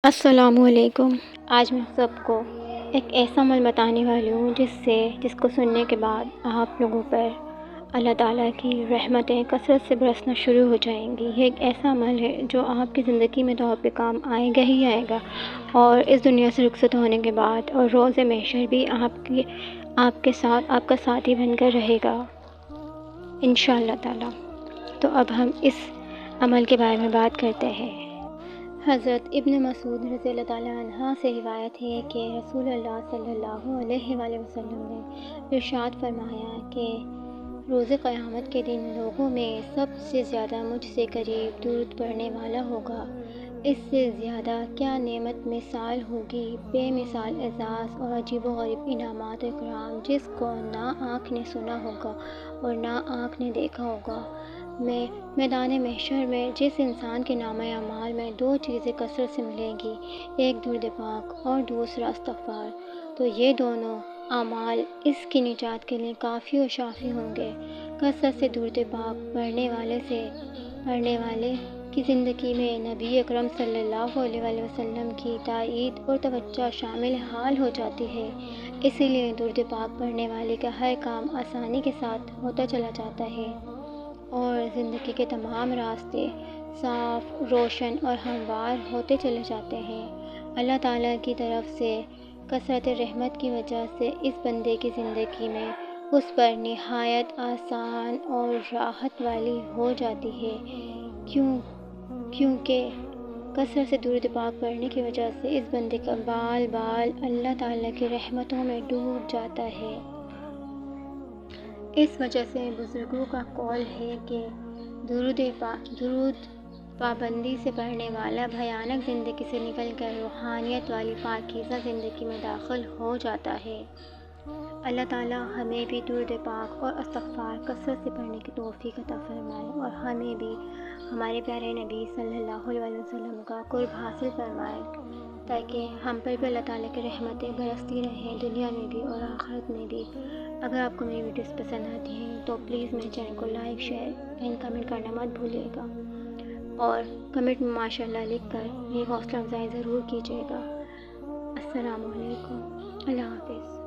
السلام علیکم۔ آج میں سب کو ایک ایسا عمل بتانے والی ہوں جس کو سننے کے بعد آپ لوگوں پر اللہ تعالیٰ کی رحمتیں کثرت سے برسنا شروع ہو جائیں گی۔ یہ ایک ایسا عمل ہے جو آپ کی زندگی میں تو آپ کے کام آئے گا ہی آئے گا، اور اس دنیا سے رخصت ہونے کے بعد اور روز محشر بھی آپ کے ساتھ آپ کا ساتھی بن کر رہے گا انشاءاللہ تعالیٰ۔ تو اب ہم اس عمل کے بارے میں بات کرتے ہیں۔ حضرت ابن مسعود رضی اللہ تعالیٰ عنہ سے روایت ہے کہ رسول اللہ صلی اللہ علیہ وآلہ وسلم نے ارشاد فرمایا کہ روز قیامت کے دن لوگوں میں سب سے زیادہ مجھ سے قریب درود پڑھنے والا ہوگا۔ اس سے زیادہ کیا نعمت مثال ہوگی، بے مثال اعزاز اور عجیب و غریب انعامات و اکرام جس کو نہ آنکھ نے سنا ہوگا اور نہ آنکھ نے دیکھا ہوگا۔ میں میدان محشر میں جس انسان کے نامہ اعمال میں دو چیزیں کثرت سے ملیں گی، ایک درود پاک اور دوسرا استغفار، تو یہ دونوں اعمال اس کی نجات کے لیے کافی و شافی ہوں گے۔ کثرت سے درود پاک پڑھنے والے کی زندگی میں نبی اکرم صلی اللہ علیہ وآلہ وسلم کی تائید اور توجہ شامل حال ہو جاتی ہے۔ اسی لیے درود پاک پڑھنے والے کا ہر کام آسانی کے ساتھ ہوتا چلا جاتا ہے اور زندگی کے تمام راستے صاف، روشن اور ہموار ہوتے چلے جاتے ہیں۔ اللہ تعالیٰ کی طرف سے کثرت رحمت کی وجہ سے اس بندے کی زندگی میں اس پر نہایت آسان اور راحت والی ہو جاتی ہے، کیونکہ کثرت سے درود پاک پڑھنے کی وجہ سے اس بندے کا بال اللہ تعالیٰ کی رحمتوں میں ڈوب جاتا ہے۔ اس وجہ سے بزرگوں کا قول ہے کہ درود پابندی سے پڑھنے والا بھیانک زندگی سے نکل کر روحانیت والی پاکیزہ زندگی میں داخل ہو جاتا ہے۔ اللہ تعالیٰ ہمیں بھی درود پاک اور استغفار کثرت سے پڑھنے کی توفیق عطا فرمائے، اور ہمیں بھی ہمارے پیارے نبی صلی اللہ علیہ وسلم کا قرب حاصل فرمائے، تاکہ ہم پر بھی اللہ تعالیٰ کی رحمتیں برستی رہیں دنیا میں بھی اور آخرت میں بھی۔ اگر آپ کو میری ویڈیوز پسند آتی ہیں تو پلیز میرے چینل کو لائک، شیئر اینڈ کمنٹ کرنا مت بھولیے گا، اور کمنٹ میں ماشاءاللہ لکھ کر میری حوصلہ افزائی ضرور کیجیے گا۔ السلام علیکم، اللہ حافظ۔